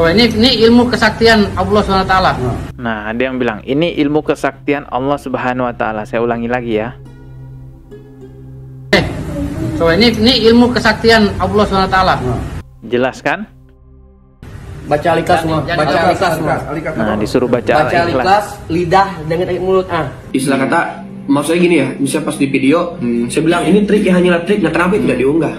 ini ilmu kesaktian Allah SWT. Nah, ada yang bilang ini ilmu kesaktian Allah Subhanahu wa taala. Saya ulangi lagi ya. Ini ilmu kesaktian Allah SWT. Jelas kan? Baca Al-Ikhlas semua. Baca Al-Ikhlas semua. Nah, disuruh baca Al-Ikhlas, lidah dengan mulut. Istilah kata, maksudnya gini ya, misalnya pas di video, saya bilang ini trik ya, hanyalah trik, nah kenapa tidak diunggah?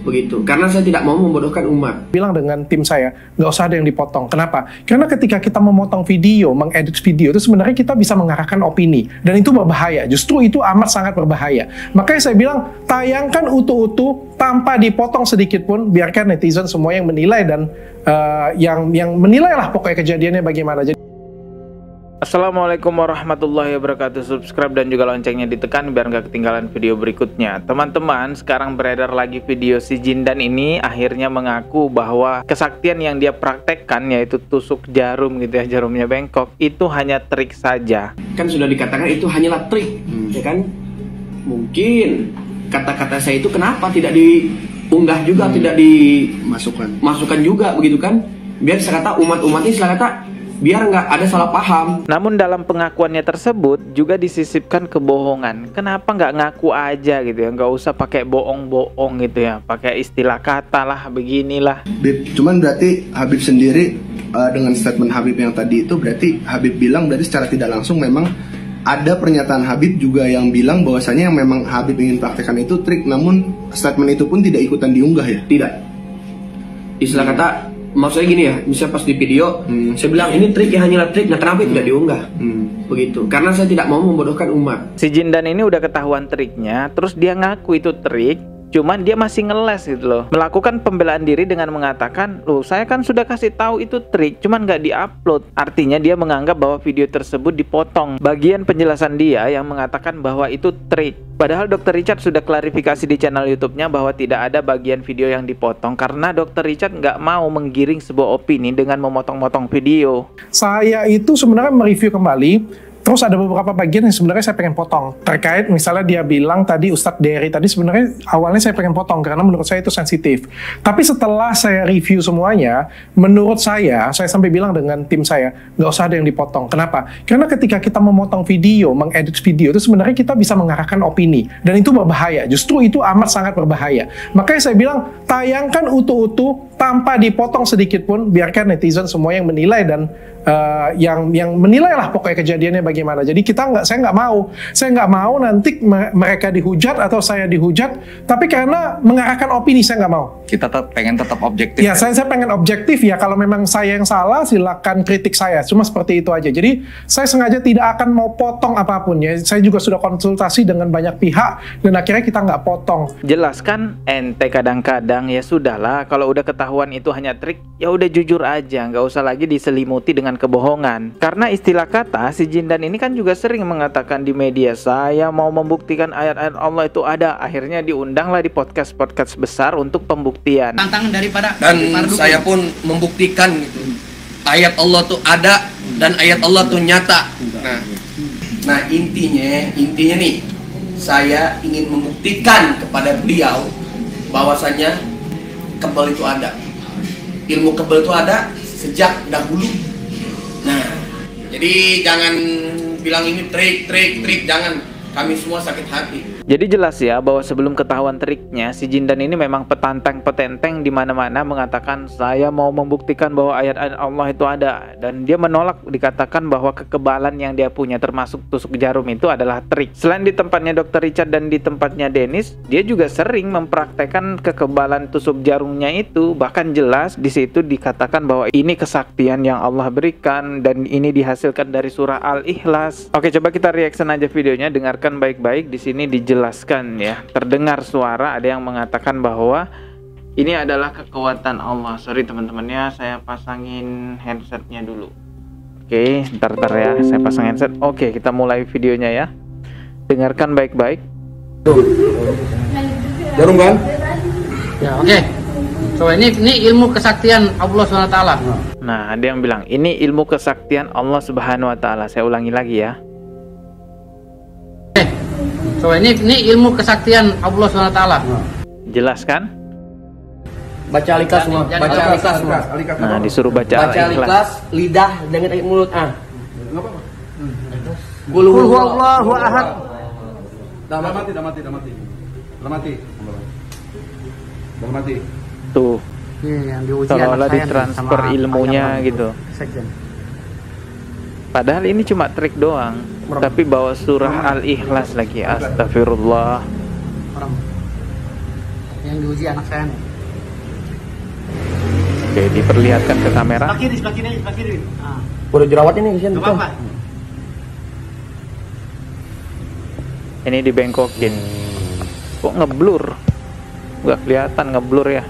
Begitu, karena saya tidak mau membodohkan umat. Bilang dengan tim saya, nggak usah ada yang dipotong. Kenapa? Karena ketika kita memotong video, mengedit video, itu sebenarnya kita bisa mengarahkan opini. Dan itu berbahaya, justru itu amat sangat berbahaya. Makanya saya bilang, tayangkan utuh-utuh, tanpa dipotong sedikit pun, biarkan netizen semua yang menilai dan yang menilai lah pokoknya kejadiannya bagaimana. Jadi Assalamualaikum warahmatullahi wabarakatuh. Subscribe dan juga loncengnya ditekan biar nggak ketinggalan video berikutnya. Teman-teman, sekarang beredar lagi video si Jindan ini akhirnya mengaku bahwa kesaktian yang dia praktekkan, yaitu tusuk jarum gitu ya, jarumnya bengkok, itu hanya trik saja. Kan sudah dikatakan itu hanyalah trik, ya kan? Mungkin kata-kata saya itu kenapa tidak diunggah juga, tidak dimasukkan juga begitu kan? Biar saya kata umat-umat ini istilah kata biar nggak ada salah paham. Namun dalam pengakuannya tersebut juga disisipkan kebohongan. Kenapa nggak ngaku aja gitu ya? Nggak usah pakai bohong-bohong gitu ya. Pakai istilah kata lah, beginilah. Cuman berarti Habib sendiri dengan statement Habib yang tadi itu berarti Habib bilang berarti secara tidak langsung memang ada pernyataan Habib juga yang bilang bahwasanya yang memang Habib ingin praktekkan itu trik, namun statement itu pun tidak ikutan diunggah ya? Tidak. Istilah kata, maksudnya gini ya, misalnya pas di video, saya bilang ini trik ya, hanyalah trik, nah kenapa tidak diunggah? Begitu, karena saya tidak mau membodohkan umat. Si Jindan ini udah ketahuan triknya, terus dia ngaku itu trik, cuman dia masih ngeles gitu loh. Melakukan pembelaan diri dengan mengatakan, loh saya kan sudah kasih tahu itu trik, cuman nggak diupload. Artinya dia menganggap bahwa video tersebut dipotong bagian penjelasan dia yang mengatakan bahwa itu trik. Padahal Dr. Richard sudah klarifikasi di channel YouTube-nya bahwa tidak ada bagian video yang dipotong karena Dr. Richard nggak mau menggiring sebuah opini dengan memotong-motong video. saya itu sebenarnya mereview kembali. Terus ada beberapa bagian yang sebenarnya saya pengen potong. Terkait misalnya dia bilang tadi Ustadz Dery tadi sebenarnya awalnya saya pengen potong karena menurut saya itu sensitif. Tapi setelah saya review semuanya, menurut saya sampai bilang dengan tim saya, nggak usah ada yang dipotong. Kenapa? Karena ketika kita memotong video, mengedit video, itu sebenarnya kita bisa mengarahkan opini. Dan itu berbahaya, justru itu amat sangat berbahaya. Makanya saya bilang, tayangkan utuh-utuh, tanpa dipotong sedikit pun, biarkan netizen semua yang menilai dan yang menilai lah pokoknya kejadiannya bagaimana. Jadi saya nggak mau nanti mereka dihujat atau saya dihujat, tapi karena mengarahkan opini saya nggak mau. Kita pengen tetap objektif. Ya, saya pengen objektif ya. Kalau memang saya yang salah, silakan kritik saya. Cuma seperti itu aja. Jadi saya sengaja tidak akan mau potong apapun ya. Saya juga sudah konsultasi dengan banyak pihak dan akhirnya kita nggak potong. Jelas kan ente kadang-kadang ya sudahlah, kalau udah ketahuan itu hanya trik, ya udah jujur aja, nggak usah lagi diselimuti dengan kebohongan. Karena istilah kata si Jindan ini kan juga sering mengatakan di media, saya mau membuktikan ayat-ayat Allah itu ada. Akhirnya diundanglah di podcast-podcast besar untuk pembuktian. Tantangan daripada Dan saya pun membuktikan gitu. Ayat Allah tuh ada dan ayat Allah tuh nyata. Nah intinya nih, saya ingin membuktikan kepada beliau bahwasanya kebal itu ada. Ilmu kebal itu ada sejak dahulu. Nah, jadi jangan bilang ini trik, jangan. Kami semua sakit hati. Jadi jelas ya bahwa sebelum ketahuan triknya, si Jindan ini memang petantang-petenteng di mana-mana mengatakan saya mau membuktikan bahwa ayat-ayat Allah itu ada, dan dia menolak dikatakan bahwa kekebalan yang dia punya termasuk tusuk jarum itu adalah trik. Selain di tempatnya Dr. Richard dan di tempatnya Dennis, dia juga sering mempraktekkan kekebalan tusuk jarumnya itu. Bahkan jelas di situ dikatakan bahwa ini kesaktian yang Allah berikan dan ini dihasilkan dari surah Al-Ikhlas. Oke, coba kita reaction aja videonya, dengarkan baik-baik. Di sini dijelaskan ya, terdengar suara ada yang mengatakan bahwa ini adalah kekuatan Allah. Sorry teman-teman ya, saya pasangin headsetnya dulu. Oke, ntar ya, saya pasang headset. Oke, kita mulai videonya ya. Dengarkan baik-baik. Jarum kan? Ya, oke. Ini ilmu kesaktian Allah SWT. Nah, ada yang bilang ini ilmu kesaktian Allah Subhanahu wa taala. Saya ulangi lagi ya. Ini ilmu kesaktian Allah SWT. Jelas kan? Baca Al-Ikhlas semua. Jangan Baca lupa. Al-Ikhlas semua. Nah, disuruh baca Baca Al-Ikhlas. Al-Ikhlas, lidah dengan mulut. Qul huwallahu ahad. Dah mati. Tuh, Yang diuji seolah-olah anak saya ditransfer sama ilmunya ayam gitu. Sekjen. Padahal ini cuma trik doang, tapi bawa surah Al-Ikhlas lagi. Astagfirullah. Orang yang diuji anak saya nih. Oke, diperlihatkan ke kamera. Sebelah kiri. Udah jerawat ini kasihan. Gak apa-apa. Ini dibengkokin. Kok ngeblur? Nggak kelihatan ngeblur ya.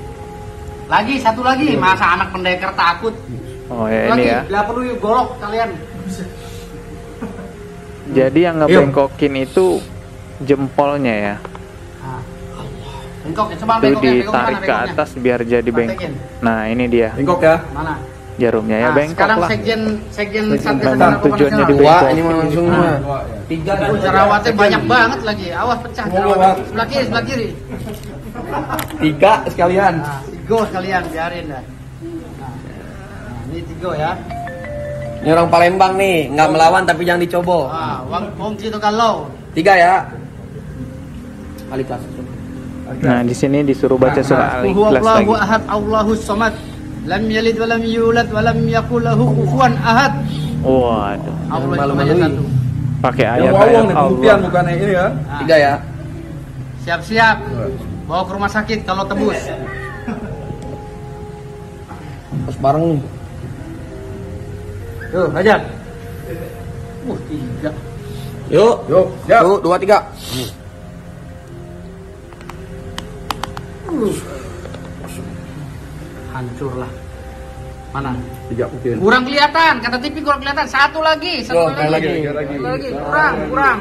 Satu lagi, masa anak pendekar takut. Oh ya, ini ya. Gak perlu golok kalian. Jadi yang ngebengkokin itu jempolnya ya. Bengkok, coba Itu bengkoknya, ditarik ke bengkoknya. atas biar jadi bengkok. Nah, ini dia Bengkok ya. Mana? jarumnya ya, Nah, bengkok sekarang lah. sekjen Satgas Memang Narkoba tujuannya Nasional. dibengkok. Ini mah langsung mah. Tiga. Jerawatnya banyak banget lagi. Awas pecah jerawat. Sebelah kiri. Tiga sekalian. Nah, tigo sekalian biarin dah. Nah, ini tigo ya. Ini orang Palembang nih, nggak melawan tapi jangan dicoba. Wong itu kalau Tiga ya. Al-Ikhlas. Nah, di sini disuruh baca surah Al-Ikhlas lagi. Huwallahu ahad, Allahus samad. Lam yalid wa lam yulad wa lam yakul lahu kufuwan ahad. Waduh, Allah malu-maluin. cuma satu. pakai Yang ayat-ayat wawang nih pembuktian Allah. bukan ini ya. Tiga ya. Siap-siap. Bawa ke rumah sakit kalau tebus. Terus bareng nih. Tuh, ajar. Tiga. Yuk. Yuk, siap. Tuh, 2, 3. Hancur lah. Mana? Tiga mungkin. Kurang kelihatan, kata TV kurang kelihatan. Satu lagi. Satu lagi. Kurang.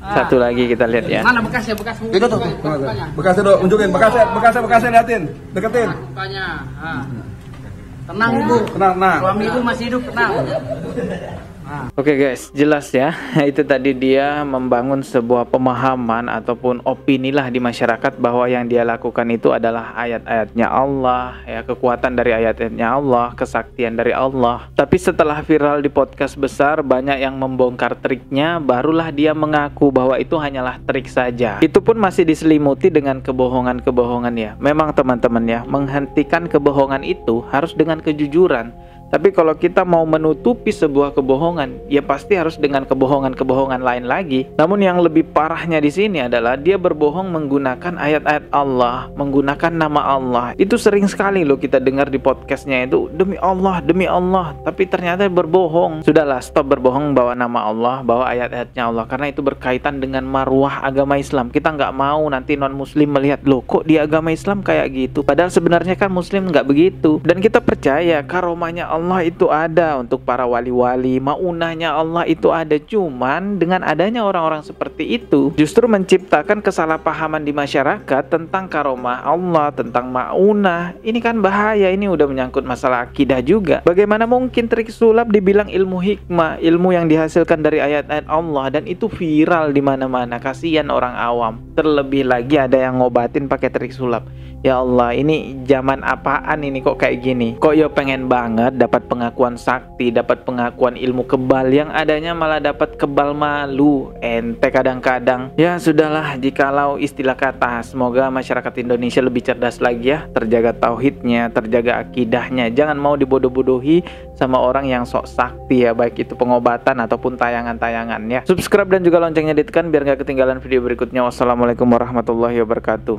Satu lagi kita lihat ya. Mana bekasnya? Bekas Itu tuh. mukanya. Bekasnya dong, unjukin. Bekasnya liatin. Deketin. Mukanya. Tenang ibu. Tenang, nah. Suami ibu masih hidup, tenang. Oke guys, jelas ya. Itu tadi dia membangun sebuah pemahaman ataupun opini lah di masyarakat bahwa yang dia lakukan itu adalah ayat-ayatnya Allah, ya, kekuatan dari ayat-ayatnya Allah, kesaktian dari Allah. Tapi setelah viral di podcast besar, banyak yang membongkar triknya, barulah dia mengaku bahwa itu hanyalah trik saja. Itu pun masih diselimuti dengan kebohongan-kebohongan ya. Memang teman-teman ya, menghentikan kebohongan itu harus dengan kejujuran. Tapi kalau kita mau menutupi sebuah kebohongan, ya pasti harus dengan kebohongan-kebohongan lain lagi. Namun yang lebih parahnya di sini adalah dia berbohong menggunakan ayat-ayat Allah, menggunakan nama Allah. Itu sering sekali loh kita dengar di podcastnya itu, demi Allah, tapi ternyata berbohong. Sudahlah, stop berbohong bawa nama Allah, bawa ayat-ayatnya Allah, karena itu berkaitan dengan marwah agama Islam. Kita nggak mau nanti non-muslim melihat, loh kok di agama Islam kayak gitu, padahal sebenarnya kan muslim nggak begitu. Dan kita percaya karomahnya Allah itu ada untuk para wali-wali, maunahnya Allah itu ada. Cuman dengan adanya orang-orang seperti itu justru menciptakan kesalahpahaman di masyarakat tentang karomah Allah, tentang maunah. Ini kan bahaya, ini udah menyangkut masalah akidah juga. Bagaimana mungkin trik sulap dibilang ilmu hikmah, ilmu yang dihasilkan dari ayat-ayat Allah, dan itu viral di mana-mana. Kasihan orang awam. Terlebih lagi ada yang ngobatin pakai trik sulap. Ya Allah, ini zaman apaan ini kok kayak gini? Kok yo pengen banget dapat pengakuan sakti, dapat pengakuan ilmu kebal, yang adanya malah dapat kebal malu. Ente kadang-kadang. Ya sudahlah, jikalau istilah kata, semoga masyarakat Indonesia lebih cerdas lagi ya, terjaga tauhidnya, terjaga akidahnya. Jangan mau dibodoh-bodohi sama orang yang sok sakti ya, baik itu pengobatan ataupun tayangan-tayangannya. Subscribe dan juga loncengnya ditekan biar gak ketinggalan video berikutnya. Wassalamualaikum warahmatullahi wabarakatuh.